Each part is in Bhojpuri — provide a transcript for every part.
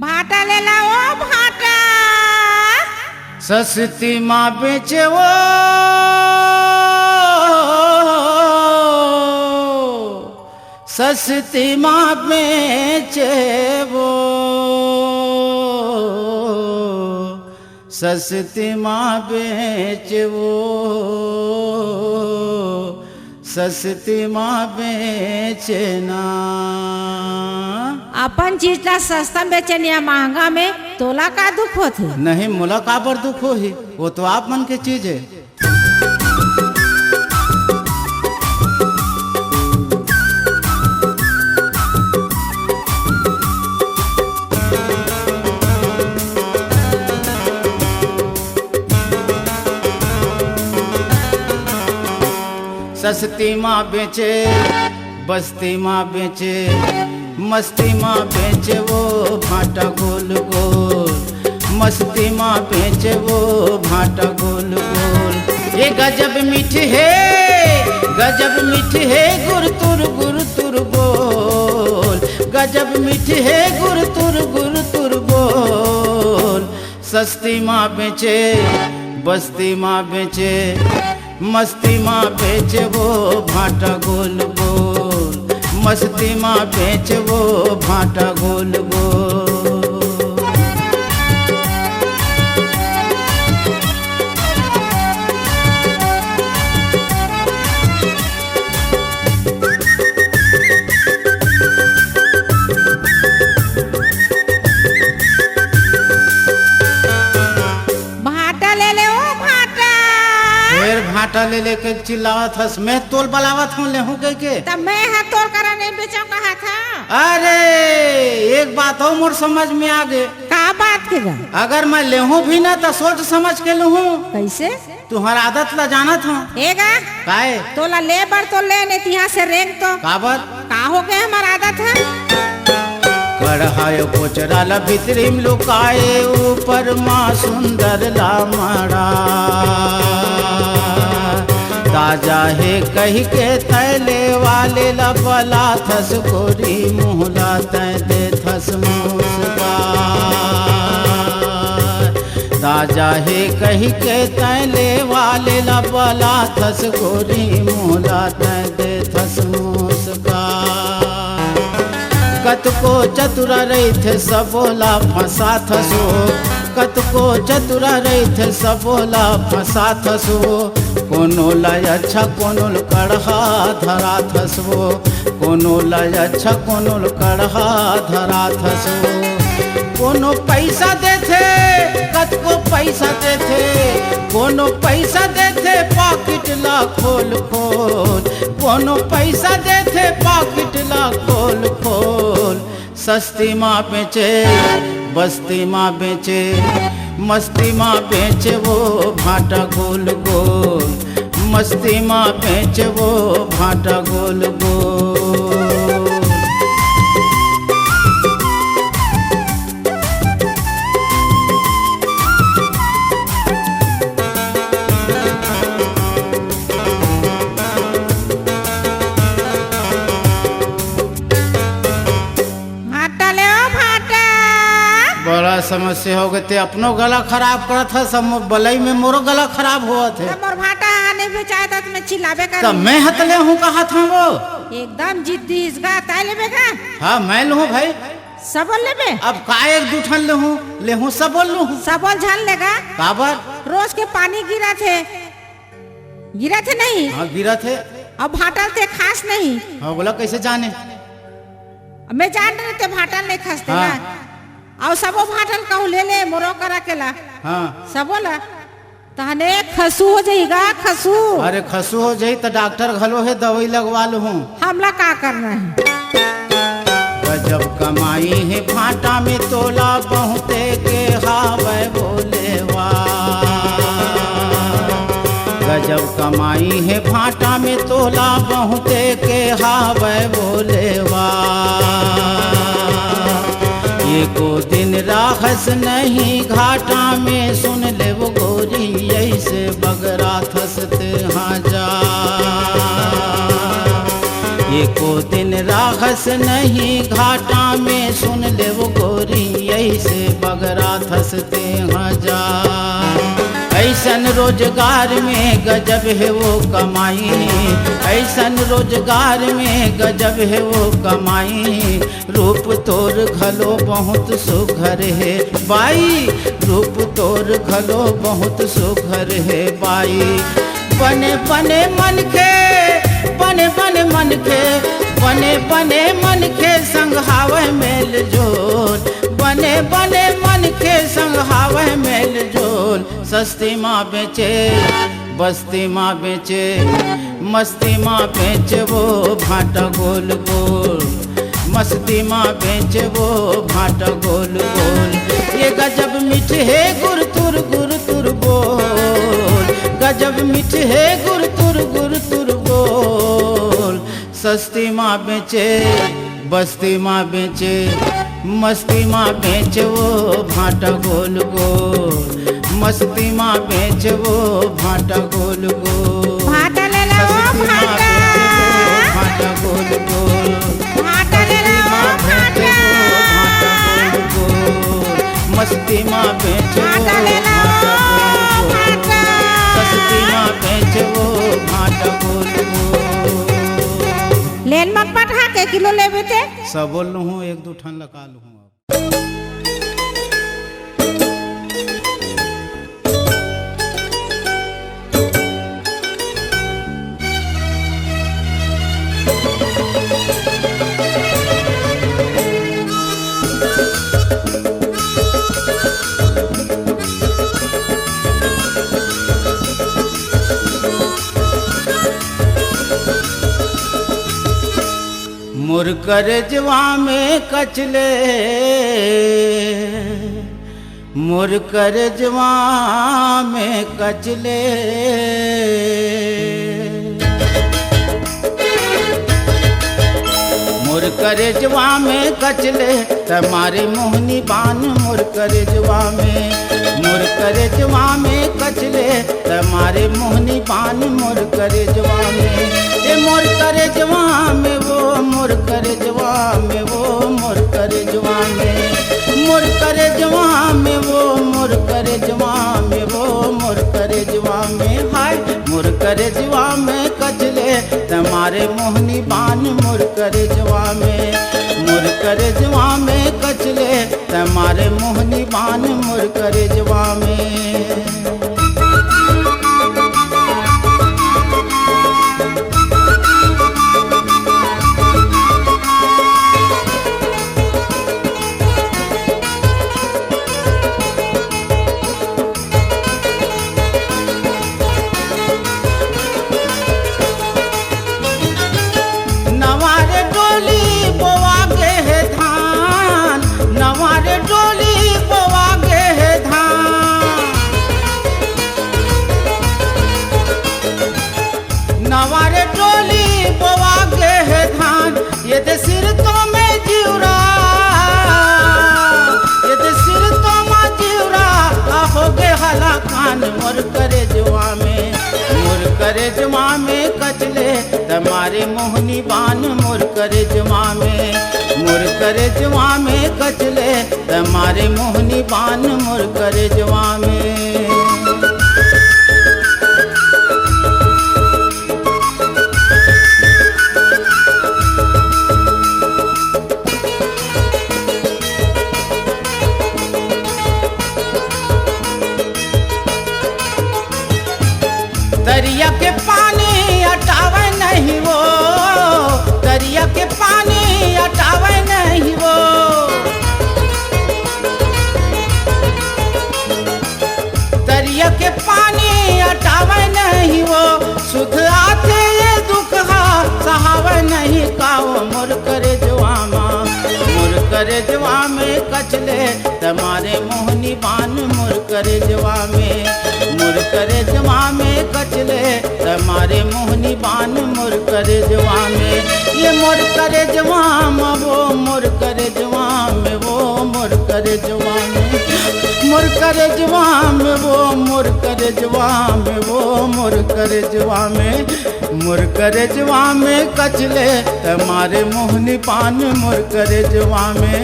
भाटा ले लाओ भाटा। सस्ती माँ बेचे वो सस्ती माँ बेचे वो सस्ती माँ बेचे वो सस्ती माँ बेचे ना। अपन चीज ला सस्ता बेचन या महंगा में तोला का दुख होते? नहीं मोला काबर दुख हो ही, वो तो आप मन के चीज है। सस्ती माँ बेचे बस्ती माँ बेचे मस्ती माँ बेचे वो भाटा गोल गोल। मस्ती माँ बेचे वो भाटा गोल गोल। ये गजब मीठी है गुरतुर गुरतुर बोल। गजब मीठी है गुरतुर बोल। सस्ती माँ बेचे बस्ती माँ बेचे मस्ती माँ बेचे वो भाटा गोल गोल। मस्ती माँ बेचे वो भाटा गोल गोल। भाटा ले लेके चिल्लावत हस, मैं तोल बलावत हूँ लेहू के तब मैं है तोल करा नहीं बेचो कहा था। अरे एक बात हो मोर समझ में आ गए। का बात के गा? अगर मैं लेहू भी ना तो सोच समझ के लूँ। कैसे? तुम्हारा आदत ला जाना था एगा काहे तोला ले बर तो ले नहीं तिहा से रेंग तो काबर का हो गए हमारा आदत है। कढ़ायो कोचरा ला भीतरी में लुकाए ऊपर माँ सुंदर ला मड़ा। ताजा है कही के तैले वाले लबला थस गोरी मुहला तै दे थस मुस्कान। ताजा है कही के तैले वाले लबला थस गोरी मुहला तै दे थस मुस्कान। कत को चतुरा रही थे सबोला फंसा थसो। कत को चतुरा रही थे सबोला फंसा थसो। कोनो लय अच्छा कोनो कढ़ा धरा थसो। कोनो लय अच्छा कोनो कढ़ा धरा थसो। कोनो पैसा देथे कत को पैसा देथे। कोनो पैसा देथे पॉकेट ला खोल खोल। कोनो पैसा देथे पॉकेट ला खोल खोल। सस्ती माँ बेचे बस्ती माँ बेचे मस्ती माँ बेचे वो भाटा गोल गोल। मस्ती माँ बेचे वो भाटा गोल गोल। बड़ा समस्या हो गए, अपनो गला खराब करत है, सब बलई में मोरो गला खराब हुआ थे। मोर भाटा नहीं बेचाए तो मैं चिल्लाबे कर। तब मैं हतले हूँ कहा था वो एकदम जिद्दी इसका ताई लेबे का। हाँ मैं लूँ भाई सब लेबे। अब का एक दूठन लेहूँ सब लूँ सब झाल लेगा। काबर रोज के पानी गिरा थे नहीं। हाँ गिरा थे। अब भाटा थे खास नहीं। हाँ बोला कैसे जाने? मैं जान रहे थे भाटा नहीं खासते हाँ। ना। और सबो भाटल कहूँ ले ले मोरो करा के ला। हाँ सबो ला तहने खसू हो जाएगा खसू। अरे खसू हो जाई तो डॉक्टर घलो है दवाई लगवा लूँ। हमला का करना है? गजब कमाई है भाटा में तोला बहुते के हावे बोले वाह। गजब कमाई है भाटा में तोला बहुते के हावे बोले वाह। एको दिन राहस नहीं घाटा में सुन ले वो गोरी ऐसे बगरा थसते हाँ जा। एको दिन राहस नहीं घाटा में सुन ले वो गोरी जैसे बगरा धसते हजार। ऐसन रोजगार में गजब है वो कमाई, ऐसन रोजगार में गजब है वो कमाई। रूप तोर घलो बहुत सुघर है बाई, रूप तोर घलो बहुत सुघर है बाई। बने बने मन के, बने बने मन के, बने बने मन के संग हावे मेल जोल, बने बने मन के संग हावे मेल जोल। सस्ती माँ बेचे बस्ती माँ बेचे, मस्ती माँ बेचे वो भाटा गोल गोल, मस्ती माँ बेचे वो भाटा गोल गोल। ये गजब मीठे है गुर तुर बोल, गजब मीठे है गुर तुर बोल। सस्ती माँ बेचे बस्ती माँ बेचे, मस्ती माँ बेचे वो भाटा गोल गोल, मस्ती माँ बेचे वो भाटा गोल गोल। भाटा ले लो भाटा, भाटा गोल गोल, भाटा ले लो भाटा, भाटा गोल गोल। मस्ती माँ बेचे वो भाटा ले लो भाटा गोल गोल, भाटा, सस्ती माँ बेचे वो भाटा गोल गोल। लेन मत पठा के किलो लेबे ते सब बोल लूँ हूँ, एक दो ठन लगा लूँ। मोर करजवा में कचले, मोर करजवा में कचले। मोर करजवा में कचले तुम्हारे मोहनी बान, मोर करजवा में, मोर करजवा में कचले तुम्हारे मोहनी बान, मोर करजवा में। ये मोर करजवा में वो, मोर करजवा में वो, मोर करजवा में, मोर करजवा में वो, मोर करजवा में वो, मोर करजवा में। हाय मोर करजवा में कचले तुम्हारे मोहनी बान, मोर करजवा में, मोर करजवा में कचले तुम्हारे मोहनी बान, मोर करजवा में। नवारे टोली बोवा के है धान, ये दे सिर तो में जिउरा, ये दे सिर तो में जिउरा। हो गे हला कान मोर करजवा में, मोर करजवा में कचले तुम्हारे मोहनी बान, मोर करजवा में, मोर करजवा में कचले तुम्हारे मोहनी बान, मोर करजवा में। दरिया के पानी हटावे नहीं वो, दरिया के पानी हटावे नहीं वो। दरिया के पानी हटावे नहीं वो, सुध आते ये दुख सहावे नहीं काओ। मोर करजवा माँ, मोर करजवा में कचले तुम्हारे मोहनी बान, मोर करजवा में, मोर करजवा में कचले तुम्हारे मोहनी बान, मोर करजवा में। ये मोर करजवा में वो, मोर करजवा में वो, मोर करजवा में, मोर करजवा में वो, मोर करजवा में वो, मोर करजवा में, मुरकरेजवा में कचले तमारे मोहनी पान मुरकरेजवा में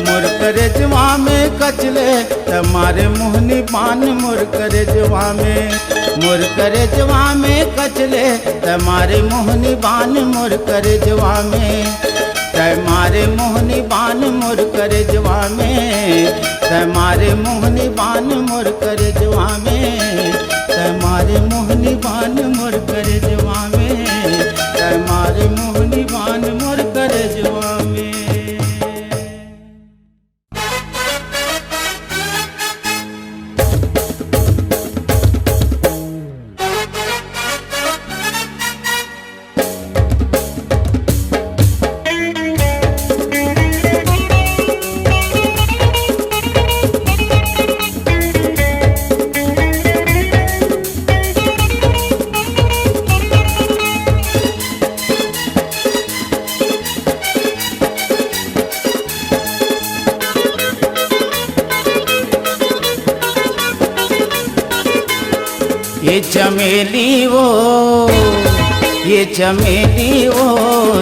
मुरकरेजवा में कचले तमारे मोहनी पान मुरकरेजवा में मुरकरेजवा में कचले तमारे मोहनी बान मुरकरेजवा में तमारे मोहनी बान मुरकरेजवा में तमारे मोहनी बान मुरकरेजवा में तमारे मोहनी बान मुरकरेजवा में तमारे मोहनी बान मुरकरेजवा में। ये चमेली वो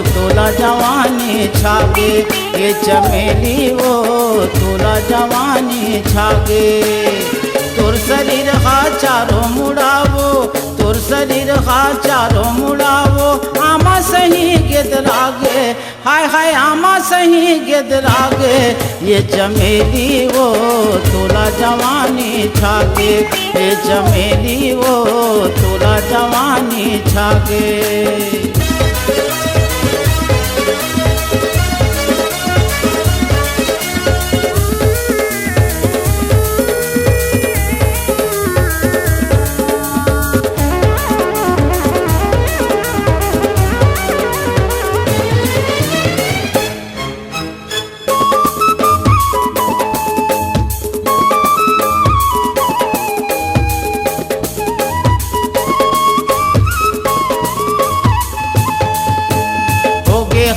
तोला जवानी छागे ये चमेली वो तोला जवानी छागे तोर शरीर हा चारों मुड़ावो तोर शरीर हा चारों मुड़ावो आमा सही गेद लागे हाय हाय आमा सही गेद लागे ये चमेली वो तोला जवानी छागे ये चमेली वो तोला जवानी छागे।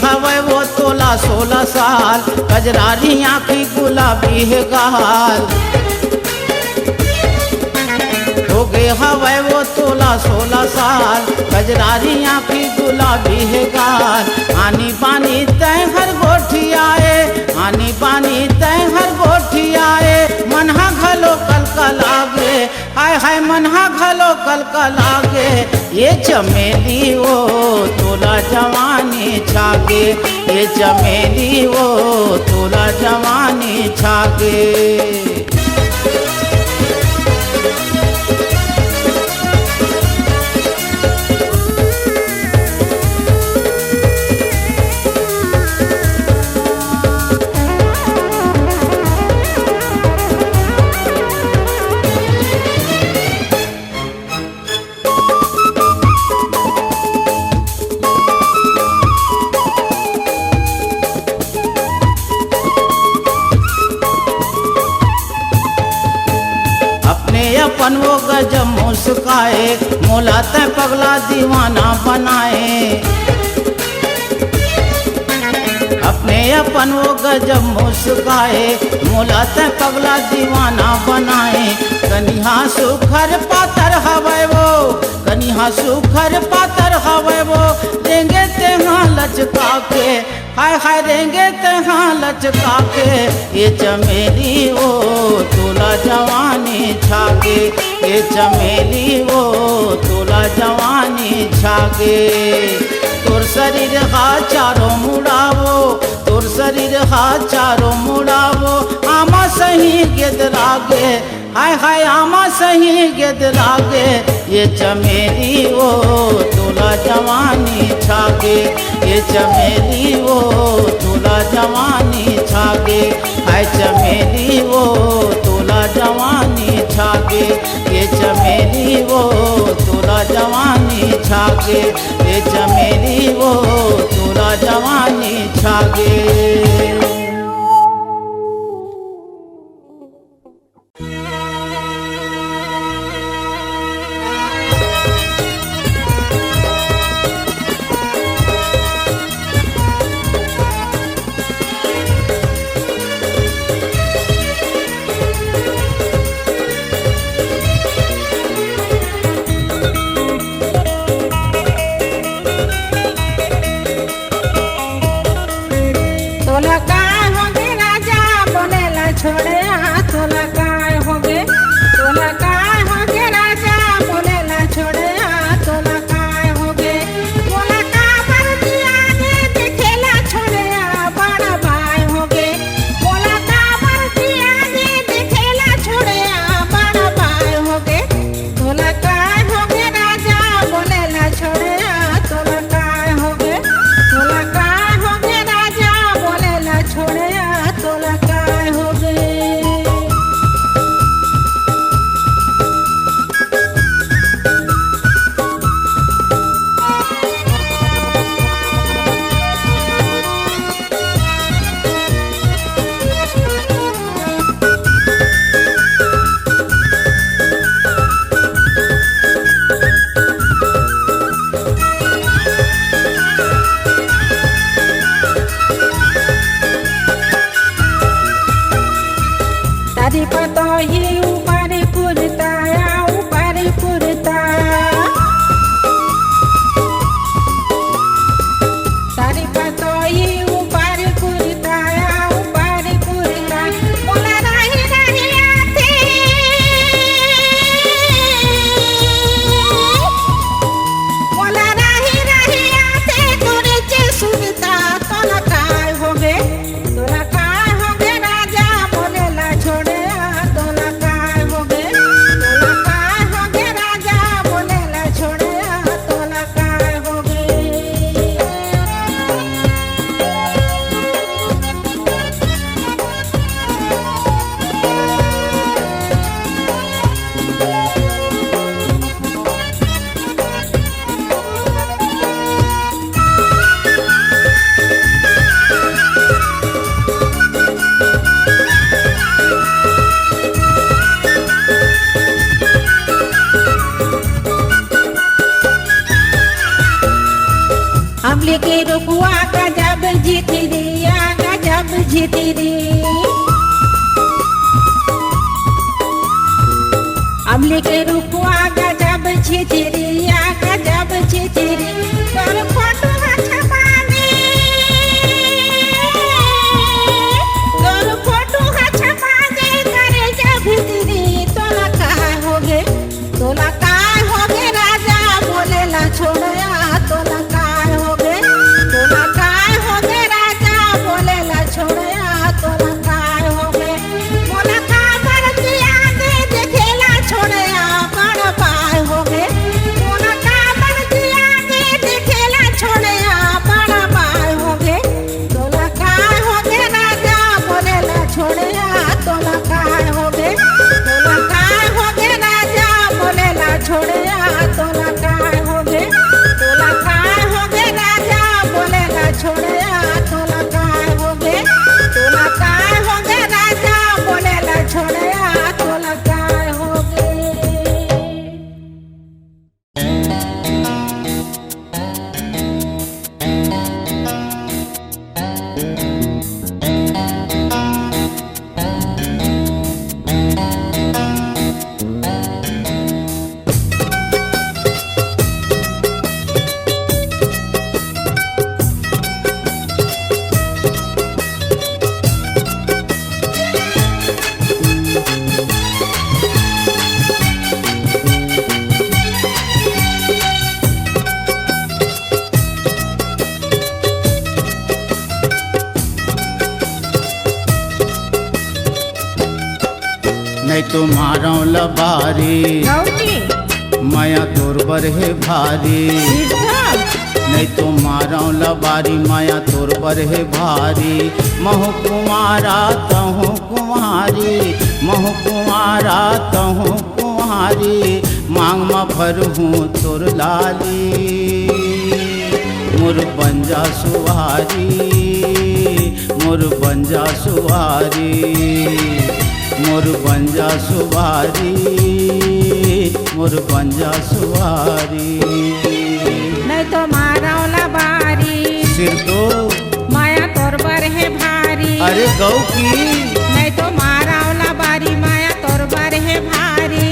हवे वो तोला 16 साल कजरारी आँखी गुलाबी है गाल हो गए हवे वो तोला 16 साल कजरारी आँखी गुलाबी है गाल आनी पानी तय हर गोठी आए आनी पानी तय हर गोठी आए मनहा घलो कल लागे हाय हाय मनहा घलो कल लागे ये चमेली वो तोला जवानी छागे ये चमेली वो तोला जवानी छागे। अपन वो गजब मुस्काए मोला तय पगला दीवाना बनाए अपने अपन वो गजब मुस्काए मोला तय पगला दीवाना बनाए कनिहा सुखर पातर हवे वो कनिहा सुखर पातर हवे वो देंगे तेहा लचका के हाय हाय देंगे तेहा लचका के ये चमेली वो तोला जवानी छागे ये चमेली वो तोला जवानी छागे तोर शरीर हा चारों मुड़ावो तोर शरीर हा चारों मुड़ावो आमा सही गेद लागे हाय हाय आमा सही गेद लागे ये चमेली वो तोला जवानी छागे ये चमेली वो तोला जवानी छागे हाय चमेली वो तोला जवानी छागे ये चमेली वो तोला जवानी छागे ये चमेली वो तोला जवानी छागे। छोड़े तोला काय होगे तोला काय होगे राजा बोलेला छोड़े तोला काय होगे बोला का बरतिया ने देखेला छोड़े बड़ा भाई होगे बोला का बरतिया ने देखेला छोड़े बड़ा भाई होगे तोला काय होगे राजा बोलेला छोड़े तोला काय होगे तोला काय होगे राजा बोलेला छोड़े तोला काय होगे तारी पतो ही ऊपरी पुरता ऊपरी पुरता तारी पतो ही ऊपरी पुरता ऊपरी पुरता बोला रही रही आते बोला रही रही आते तोरे जे सुनता तोला काय होगे तोला काय होगे राजा बोलेला छोड़े तोला काय होगे तोला काय होगे राजा बोलेला छोड़े तोला काय होगे हमले के रुकुआ गजब जीती दिया गजब जीती दी हमले के रुकुआ गजब जीती दिया गजब जीती दी तोर फोटो छपाने तोर फोटो छपाने करे जब भीतरी तोला काय होगे तोला काय होगे राजा बोलेला छोड़े तोला काय होगे तोला काय होगे राजा बोलेला छोड़े तोला काय होगे बोला का बरतिया ने देखेला छोड़े बड़ा पाय होगे बोला का बरतिया ने देखेला छोड़े बड़ा पाय होगे तोला काय होगे राजा बोलेला छोड़े तोला काय होगे तोला काय होगे राजा बोलेला छोड़े तोला काय होगे तोला काय होगे राजा बोलेला छोड़े तोला काय होगे तोला काय होगे राजा बोलेला छोड़े तोला काय होगे नहीं तो मारो लबारी गौरी माया तोर बर है भारी नहीं तो मारो लबारी माया तोर बर है भारी महु कुमारा तहु कुमारी महु कुमारा तहु कुमारी मांग में भरहूँ तोर लाली मोर बंजा सुहारी मोर बंजा सुहारी मोर बंजा सुवारी मोर बंजा सुवारी नहीं तो मारौला बारी सिर तो माया तोर बर है भारी अरे गौ की नहीं तो मारौला बारी माया तोर बर है भारी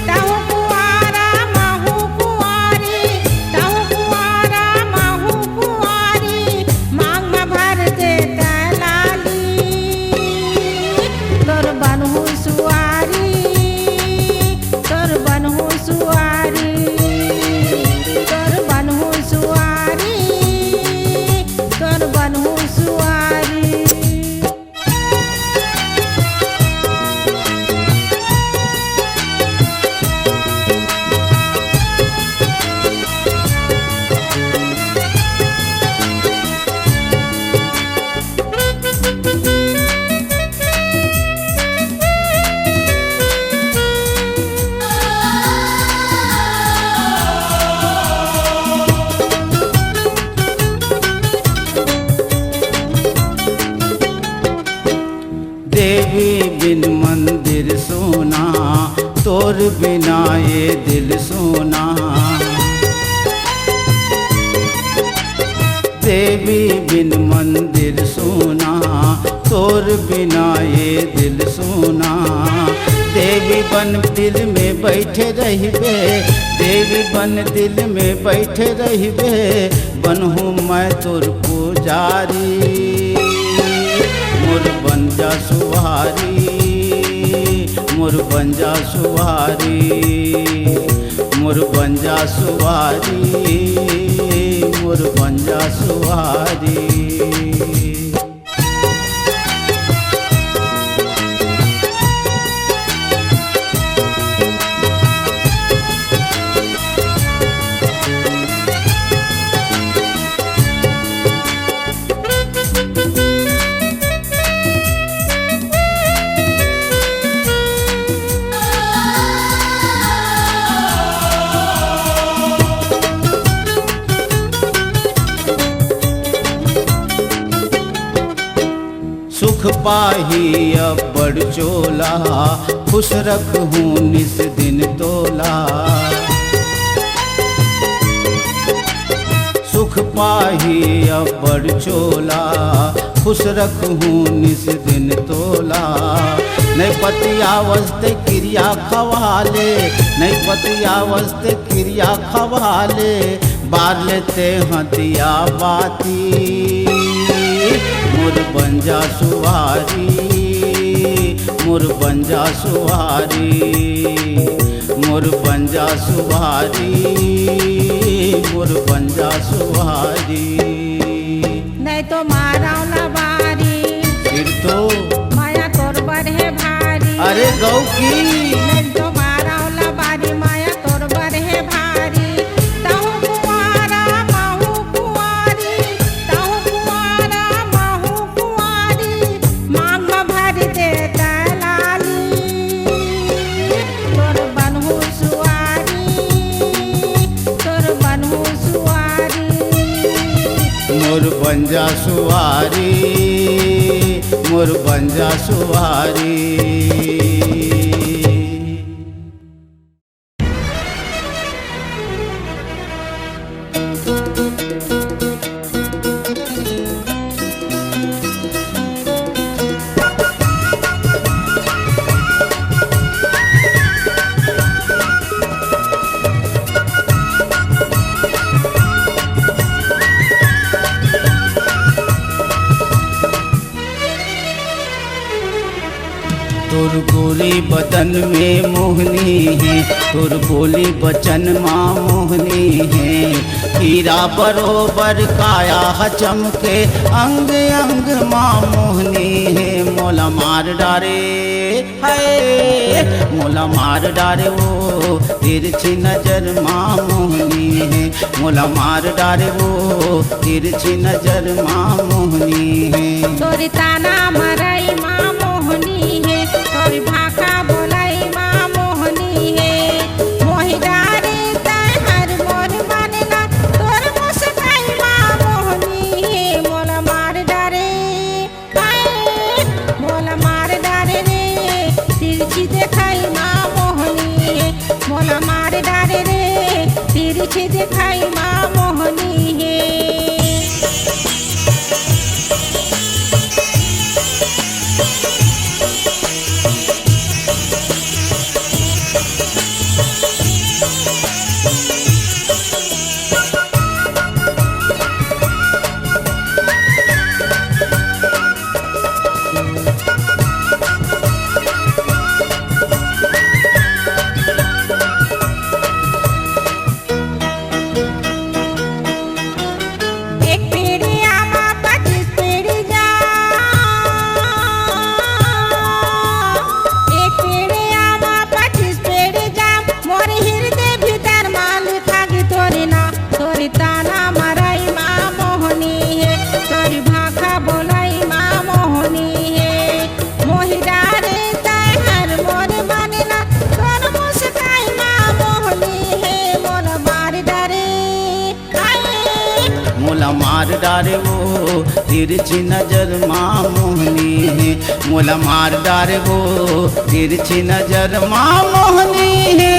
तहु कुआरा महु कुआरी तहु कुआरा महु कुआरी मांग में भर दे लाली तो देवी बिन मंदिर सोना, तोर बिना ये दिल सोना। देवी बिन मंदिर सोना, तोर बिना ये दिल सोना। देवी बन दिल में बैठे रहिबे, देवी बन दिल में बैठे रहिबे, बनहूँ मैं तोर पुजारी। मोर बन जा सुहारी, मोर बन जा सुहारी, मोर बन जा सुहारी, मोर बन जा सुहारी। सुख पाही अब बड़ चोला, खुश रखूं निस दिन तोला। सुख पाही अब बड़ चोला, खुश रखूं निस दिन तोला। नहीं पतिया वस्ते क्रिया खवाले, नहीं पतिया वस्ते क्रिया खवाले, बार लेते हथिया बाती। मोर बन जा सुहारी, मोर बन जा सुहारी, मोर बन जा सुहारी, मोर बन जा सुहारी। नहीं तो माराओ ना बारी, फिर तो माया तोर बढ़े भारी। अरे गौ की नहीं तो माराओ ना बारी, माया तोर बढ़े भारी। तहु कुंवारा महु कुंवारी, तहु कुंवारा महु कुंवारी, मांग में भर देता लाली। तोर बनहु सुआरी, तोर बनहु सुआरी। मोर बन जा सुहारी, मोर बन जा सुहारी। तोर गोरी बदन में मोहनी है, तोर बोली बचन माँ मोहनी है। हीरा बरोबर काया चमके, अंग अंग माँ मोहनी है। मोला मार डारे है, मोला मार डारे वो तिरछी नजर माँ मोहनी है। मोला मार डारे वो तिरछी नजर माँ मोहनी है। तोरी ताना मरई माँ मोहनी है, तोरी भाखा बोलाई माँ मोहनी है। मोहि डारे तय हर मोर मानेला, तोर मुस्काई माँ मोहनी है। मोला मार डारे हाय, मोला मार डारे रे, तिरछी देखाई माँ मोहनी है। मोला मार डारे रे, तिरछी देखाई माँ मोहनी है। डारे वो तिरछी नजर माँ मोहनी है, मोला मार डारे वो तिरछी नजर माँ मोहनी है।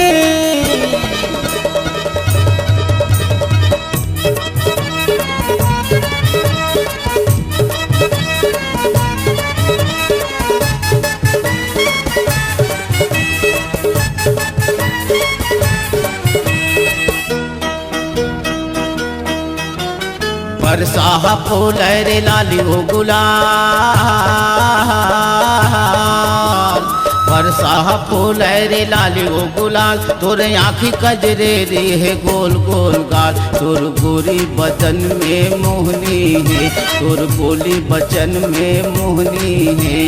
बरसाह फूल रे लाली हो गुलाल, बरसाह फूल रे लाली हो गुलाल, तोरे आँखी कजरे रे है गोल गोल गाल, तोर गोरी बदन में मोहनी है, तोर बोली बचन में मोहनी है।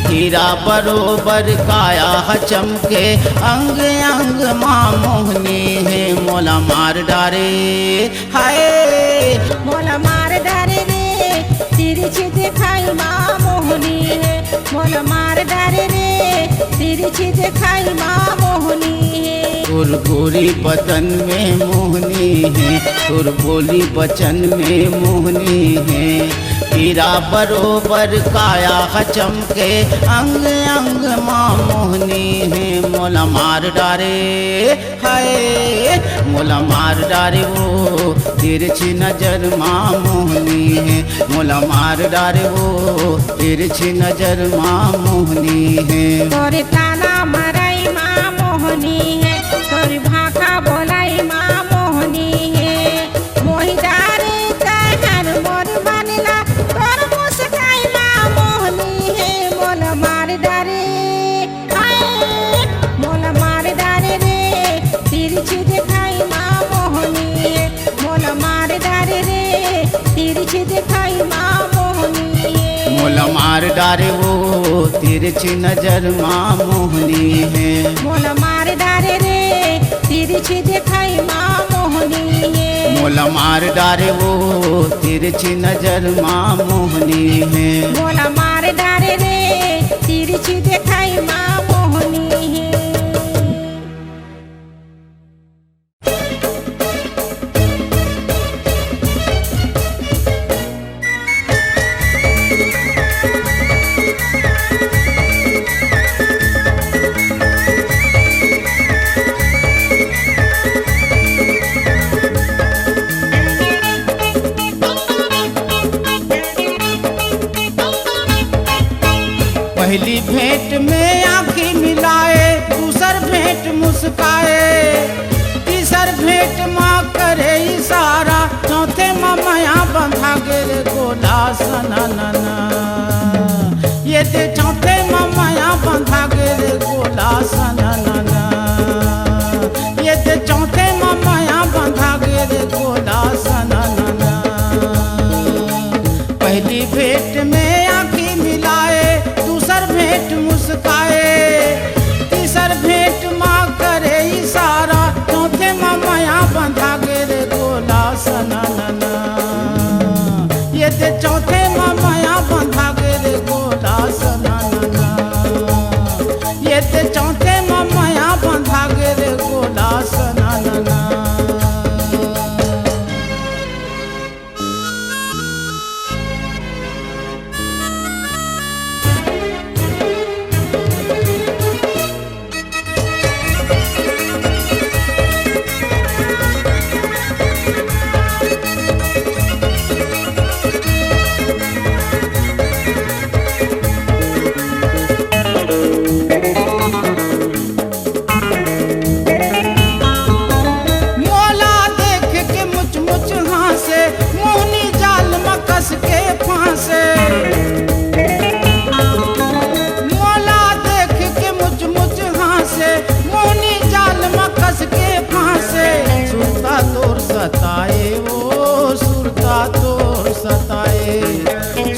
हीरा बरोबर काया चमके अंग अंग माँ मोहनी है, मोला मार डारे हाय मोला मार डारे रे तिरछी दिखाई माँ मोहनी है, मोला मार डारे रे तिरछी दिखाई माँ मोहनी है। तोर गोरी बदन में मोहनी है, तोर बोली बचन में मोहनी है। हीरा बरोबर काया चमके अंग अंग माँ मोहनी है, मोला मार डारे हाय मोला मार डारे वो तिरछी नजर माँ मोहनी है, मोला मार डारे वो तिरछी नजर माँ मोहनी है। तोरे ताना मराई माँ मोहनी है, तोरी भाखा बोलाई माँ मोहनी है। मोहि डारे कहर मोर बनला तोर मुस्काई माँ मोहनी है, मोला मार डारे हाय मोला मार डारे रे तिरछी दिखाई माँ मोहनी है, मोला मार डारे रे तिरछी दिखाई माँ मोहनी है। मोला मार डारे वो तिरछी नजर माँ मोहनी है, मोला मार डारे रे तिरछी दिखाई माँ मोहनी है। मोला मार डारे वो तिरछी नजर माँ मोहनी है। मोला मार डारे रे तिरछी दिखाई माँ मोहनी है। पहली भेंट में आँखें मिलाए, दूसर भेंट मुस्काए, तीसर भेंट माँ करे इशारा, चौथे माँ माया बंधा गे गोला सननना। ये ते चौथे माँ माया बंधा गे गोला सननना, ये ते चौथे माँ माया बंधा गे गोला सननना। पहली भेंट में आँखें मिलाए, दूसर भेंट मुस्काए, तीसर भेंट माँ करे इशारा, चौथे माँ माया बंधा गे गोला सननना। ये ते चौथे माँ माया बंधा गे गोला सननना, ये ते चौथे माँ माया बंधा गे गोला सननना।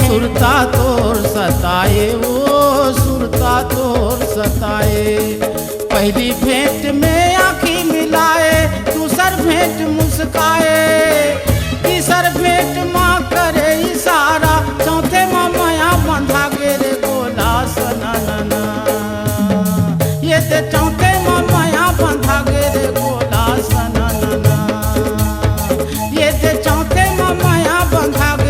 सुरता तोर सताए, वो सुरता तोर सताए। पहली भेंट में आँखी मिलाए, दूसर भेंट मुस्काए, तीसर भेंट माँ करे इशारा, चौथे माँ माया बंधा गे रे गोला सननना। ये ते चौथे माँ माया बंधा गे रे गोला सननना, ये ते चौथे माँ माया बंधा गे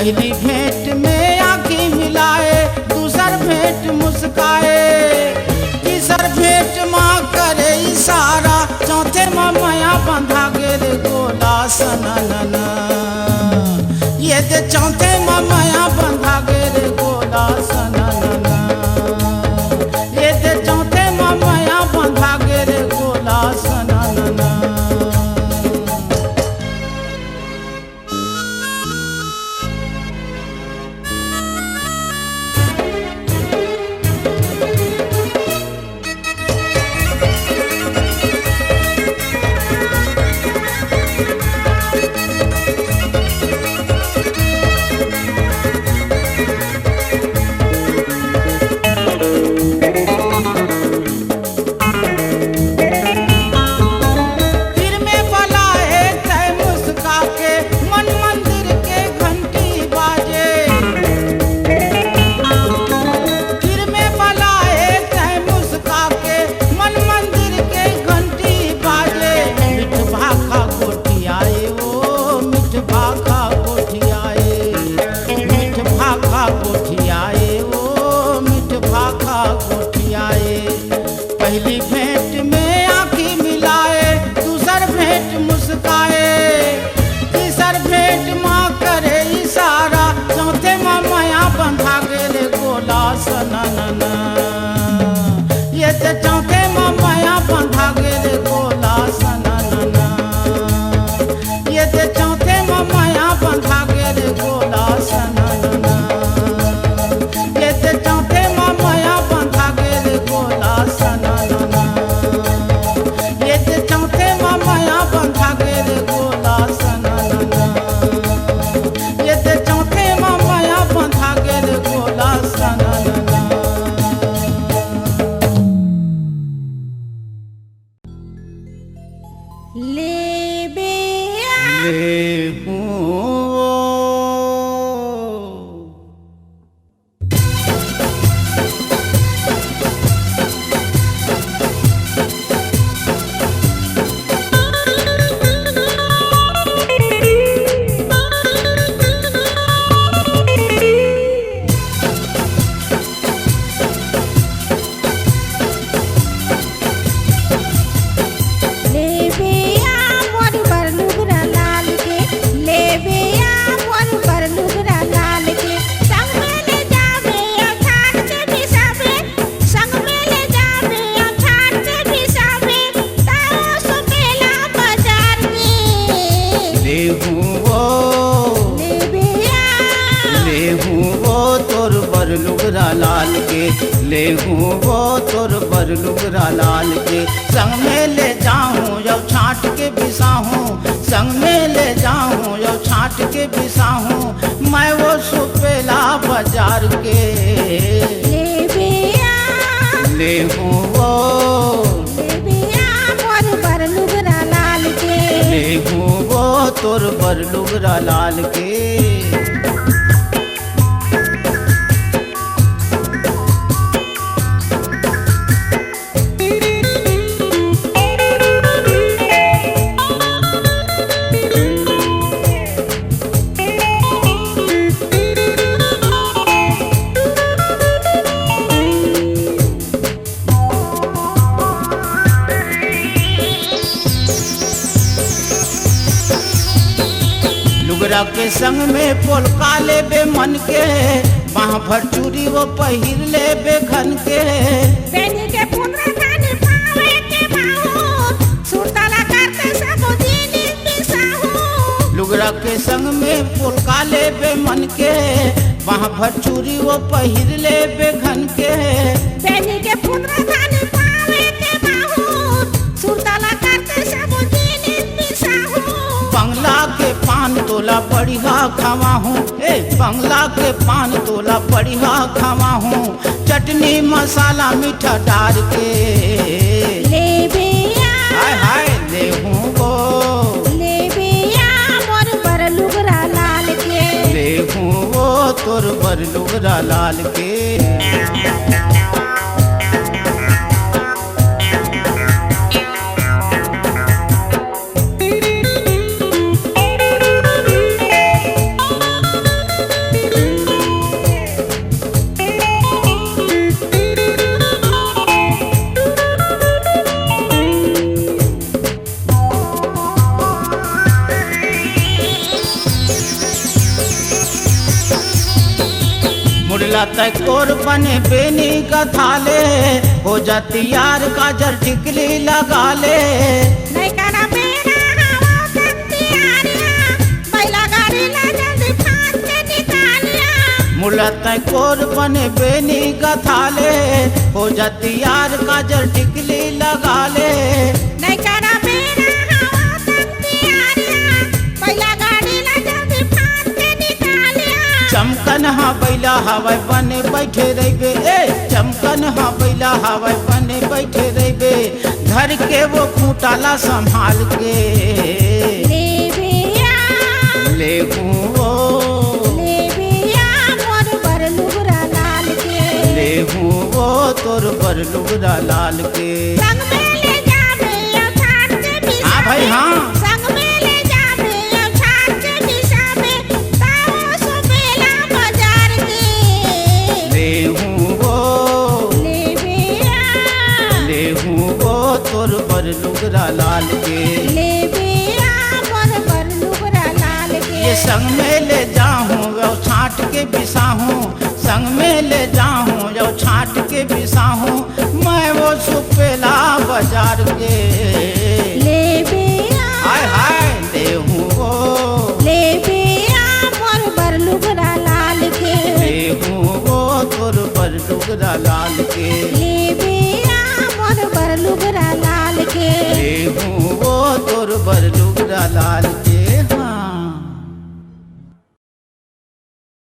पहली भेंट में आँखी मिलाए, दूसर भेंट मुस्काए, तीसर भेंट माँ करे इशारा, चौथे माँ माया बंधा गे रे गोला सननना। ये दे चौथे माँ माया बंधा गे रे गोला सननना। ये दे चौथे माँ माया बंधा गे रे गोला सननना। पहली भेंट में आँखी मिलाए, दूसर भेंट मुस्काए, तीसर भेंट माँ करे इशारा, चौथे माँ माया बंधा गे रे गोला सननना। ये ते चौथे माँ माया बंधा गे रे गोला सननना। ये ते चौथे माँ माया बंधा गे रे गोला सननना। ये ते चौथे माँ माया बंधा गे रे गोला सननना। ये ते चौथे माँ माया बंधा गे रे गोला सननना। ये ते चौथे माँ माया बंधा गे रे गोला सननना। ले बेया ले हूँ ले बेया मोर बर लुगरा लाल के, ले बेया मोर बर लुगरा लाल के, संग में ले जावे अखाड़ से बिसावे, संग में ले जावे अखाड़ से बिसावे, ताओ सुकेला बाजार में। ले हूँ वो ले बेया ले हूँ वो तोर बर लुगरा लाल के, ले हूँ वो तोर बर लुगरा लाल के, संग में ले जाऊँ जब छाट के बिसाहूँ, संग में ले जाऊँ जब छाट के बिसाहूँ, मैं वो सुपेला बाजार के। ले बेया ले हूँ वो ले बेया मोर बर लुगरा लाल के। ले हूँ वो तोर बर लुगरा लाल के। लुगरा के संग में पोलका लेबे मन के, बाह भर चूड़ी वो पहिर लेबे घन के। बेनी के पुनरा खानी पावे के बाहू, सुरताला करते सब दीनी बिसाहू। लुगरा के संग में पोलका लेबे मन के, बाह भर चूड़ी वो पहिर लेबे घन के। बेनी के पुनरा खानी पावे के बाहू, सुरताला करते सब दीनी बिसाहू। बंगला के पान तोला बढ़िया खावा हूँ, बंगला के पान तोला बढ़िया खावा हूँ, चटनी मसाला मीठा डाल के। ले बेया हाय हाय ले हूँ वो ले बेया मोर बर लुगरा लाल के। ले हूँ वो तोर बर लुगरा लाल के। मुला तकोर बने बेनी गथाले हो जाती यार काजर टिकली लगा ले नहीं करा मेरा हवा तंती आरिया बैला गाड़ी ला जल्दी फांस के निकालिया मुला तकोर बने बेनी गथाले हो जाती यार काजर टिकली लगा ले नहीं करा मेरा हवा तंती आरिया बैला गाड़ी ला जल्दी फांस के निकालिया चमकन हाँ बैला हवाई बने बैठे रहे ए चमकन हाँ बैला हवाई बने बैठे रहे घर के वो खूंटाला संभाल के ले बिया ले वो मोर बर लुगरा लाल के ले वो तोर बर लुगरा लाल के संग में ले जाबे अब छाट के बिसा हाँ भाई हाँ संग में ले जाबे अब छाट के बिसा में ताओ सुबेला बाजार के ले वो ले वो तोर बर लुगरा लाल के ले बिया मोर बर लुगरा लाल के ये संग में ले जाऊं वो छाट के बिसाहूं संग में ले जाऊं जो छाट के बिसाहूं मैं वो सुपेला बाजार के ले बिया हाय हाय ले वो मोर बर लुगरा लाल के ले वो तोर बर लुगरा लाल के ले बिया मोर बर लुगरा लाल के ले वो तोर बर लुगरा लाल